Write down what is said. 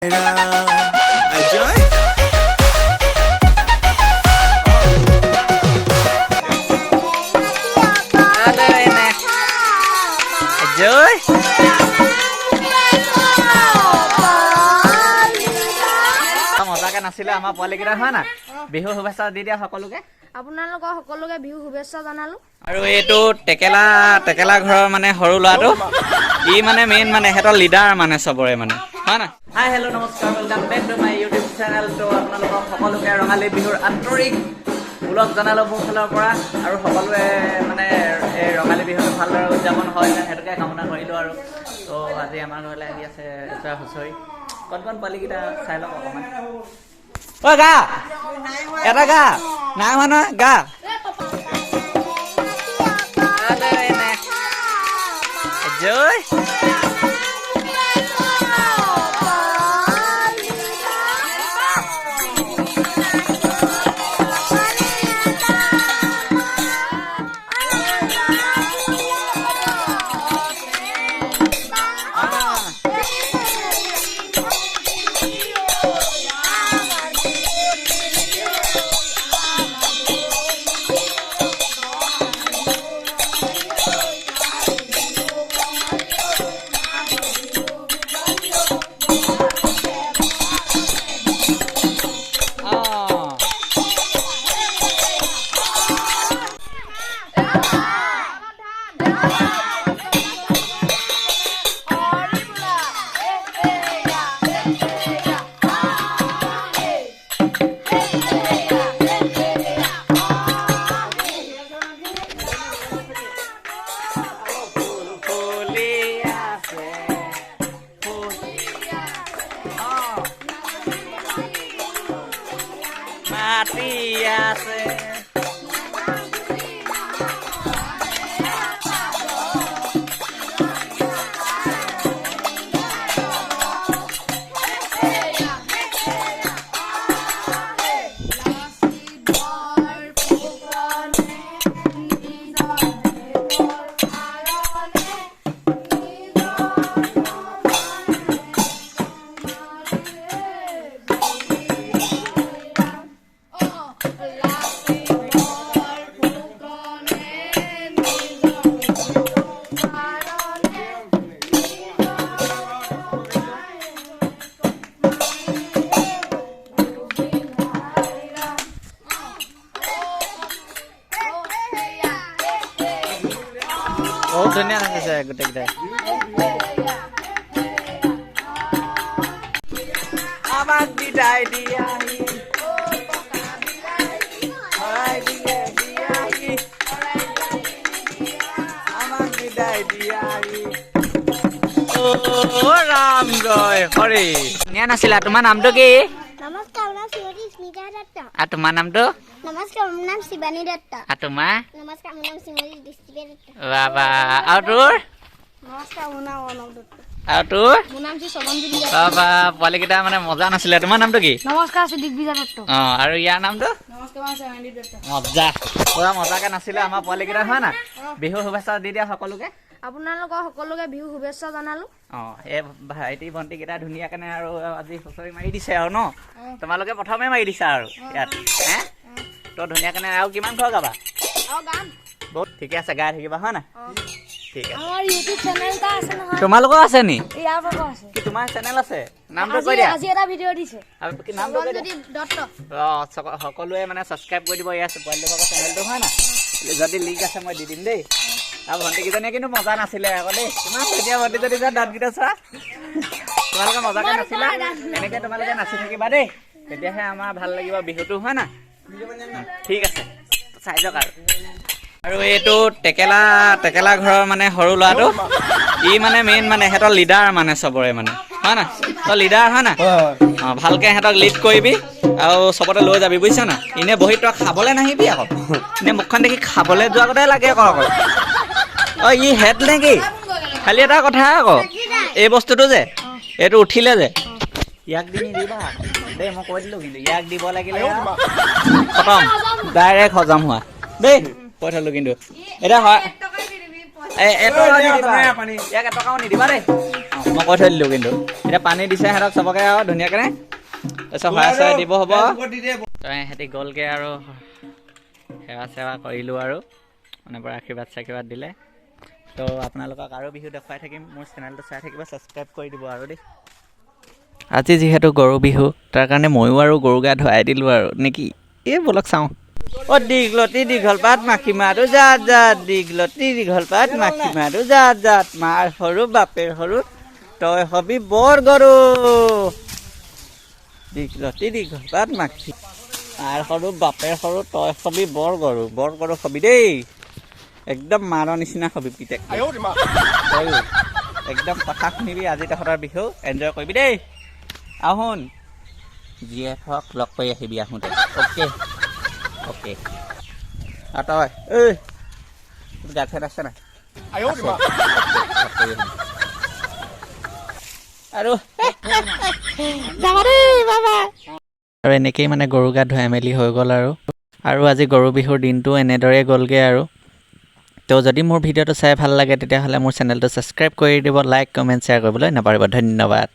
Enjoy. Ada enak. Enjoy. মজাকে নাছিলে আমাৰ পোৱালিকেইটা হয় না বিহু শুভেচ্ছা দি দিয়া সকলোকে আপোনালোকৰ সকলোকে বিহু শুভেচ্ছা জনালো আৰু এইটো টেকেলা ঘৰৰ মানে সৰু ল'ৰাটো ই মানে মেইন মানে হেতৰ লিডাৰ মানে চবৰে মানে হয় না হাই হেল্ল' নমস্কাৰ welcome back to my YouTube channel তো আপোনালোকক সকলোকে ৰঙালী বিহুৰ আন্তৰিক ওলগ জনালো মোৰ ফালৰ পৰা আৰু সকলোৱে মানে এই ৰঙালী বিহুটো ভালদৰে উদযাপন হয় সেইটোকে কামনা কৰিলোঁ আৰু তো আজি আমাৰ ঘৰলৈ আহি আছে এটা হুঁচৰি কণ পোৱালিকেইটা চাই লওক অকণমান অ' গা এটা গা নাই হোৱা নহয় গা জয় mati ya se বহুত ধুনীয়া লাগিছে গোটেইকেইটাই আমাক বিদায় দিয়াহি আমাক বিদায় দিয়াহি অ' ৰাম জয় হৰি ধুনীয়া নাছিলা তোমাৰ নামটো কি নমস্কাৰ মোৰ নাম শিৱতী স্মিতা দত্ত আৰু তোমাৰ নামটো নমস্কাৰ মোৰ নাম শিৱানী দত্ত আৰু তোমাৰ নমস্কাৰ মোৰ নাম শিৱতী দৃষ্টিবে দত্ত বাবা আৰু তোৰ নমস্কাৰ মোৰ নাম অনক দত্ত আৰু তোৰ মোৰ নাম শ্ৰী বাবা পোৱালিকেইটা মানে মজা নাছিলে তোমাৰ নামটো কি নমস্কাৰ শ্ৰী দিগ্বিজয় দত্ত অঁ আৰু ইয়াৰ নামটো নমস্কাৰ মই শ্ৰী দত্ত মজা পুৰা মজাকে নাছিলে আমাৰ পোৱালিকেইটা হয় না বিহু শুভেচ্ছা দি দিয়া সকলোকে আপোনালোকৰ সকলোকে বিহু শুভেচ্ছা জনালো অঁ এই ভাইটি ভণ্টিকেইটা ধুনীয়াকে আৰু আজি হুঁচৰি মাৰি দিছে আৰু ন তোমালোকে প্ৰথমে মাৰি দিছা আৰু ইয়াত হে তো ধুনীয়াকে আৰু কিমান ঘৰ গাবা আৰু গান বহুত ঠিকে আছে গাই থাকিবা হয় না ঠিক আছে আমাৰ ইউটিউব চেনেল এটা আছে নহয় তোমালোকৰ আছে নি ইয়াৰ পৰা আছে কি তোমাৰ চেনেল আছে নামটো কৈ দিয়া আজি এটা ভিডিঅ' দিছে আৰু কি নামটো কৈ দিয়া দত্ত অঁ সকলোৱে মানে ছাবস্ক্ৰাইব কৰি দিব ইয়াৰ পোৱালিটোৰ চেনেলটো হয় না যদি লিংক আছে মই দি দিম দেই আৰু ভণ্টিকেইজনীয়ে কিন্তু মজা নাছিলে আকৌ দেই ইমান ধুনীয়া ভণ্টিজনী যে দাঁতকেইটা চোৱা তোমালোকে মজাকে নাছিলা এনেকৈ তোমালোকে নাচি থাকিবা দেই তেতিয়াহে আমাৰ ভাল লাগিব বিহুটো হয় না ঠিক আছে চাই যাওক আৰু এইটো টেকেলা ঘৰৰ মানে সৰু ল'ৰাটো ই মানে মেইন মানে সিহঁতৰ লিডাৰ মানে চবৰে মানে হয় না তই লিডাৰ হয় না অঁ ভালকৈ সিহঁতক লিড কৰিবি আৰু চবতে লৈ যাবি বুজিছ না এনেই বহি তই খাবলৈ নাহিবি আকৌ এনেই মুখখন দেখি খাবলৈ যোৱা কথাই লাগে আকৌ অ' ই হেড নে কি খালি এটা কথা আকৌ এই বস্তুটো যে এইটো উঠিলে যে ইয়াক দি নিদিবা দেই মই কৈ দিলোঁ কিন্তু ইয়াক দিব লাগিলে খতম ডাইৰেক্ট হজম হোৱা দেই কৈ থ'লোঁ কিন্তু এতিয়া হয় ইয়াক এটকাও নিদিবা দেই মই কৈ থৈ দিলোঁ কিন্তু এতিয়া পানী দিছে সিহঁতক চবকে আৰু ধুনীয়াকৈ তাৰপিছত সহায় চহায় দিব হ'ব তই সিহঁতি গ'লগৈ আৰু সেৱা চেৱা কৰিলোঁ আৰু মানে পৰা আশীৰ্বাদ দিলে তো আপোনালোকক আৰু বিহু দেখুৱাই থাকিম মোৰ চেনেলটো চাই থাকিব ছাবস্ক্ৰাইব কৰি দিব আৰু দেই আজি যিহেতু গৰু বিহু তাৰ কাৰণে ময়ো আৰু গৰু গা ধুৱাই দিলোঁ আৰু নেকি এই ব'লক চাওঁ অ' দীঘলতি দীঘল পাত মাখি মাৰো জাত জাত দীঘলতি দীঘল পাত মাখি মাৰো জাত জাত মাৰ সৰু বাপেৰ সৰু তই হবি বৰ গৰু দীঘলতি দীঘল পাত মাখি মাৰ সৰু বাপেৰ সৰু তই হবি বৰ গৰু হবি দেই একদম মাৰৰ নিচিনা হবি পিতেক একদম কথা শুনিবি আজি তহঁতৰ বিহু এনজয় কৰিবি দেই আহোন জীয়েক হওক লগ কৰি আহিবি আহোঁতে অ'কে আৰু তই গাৰ্লফ্ৰেণ্ড আছে নাই আৰু আৰু এনেকেই মানে গৰু গা ধুৱাই মেলি হৈ গ'ল আৰু আজি গৰু বিহুৰ দিনটো এনেদৰেই গ'লগৈ আৰু তো যদি মোৰ ভিডিঅ'টো চাই ভাল লাগে তেতিয়াহ'লে মোৰ চেনেলটো ছাবস্ক্ৰাইব কৰি দিব লাইক কমেণ্ট শ্বেয়াৰ কৰিবলৈ নাপাহৰিব ধন্যবাদ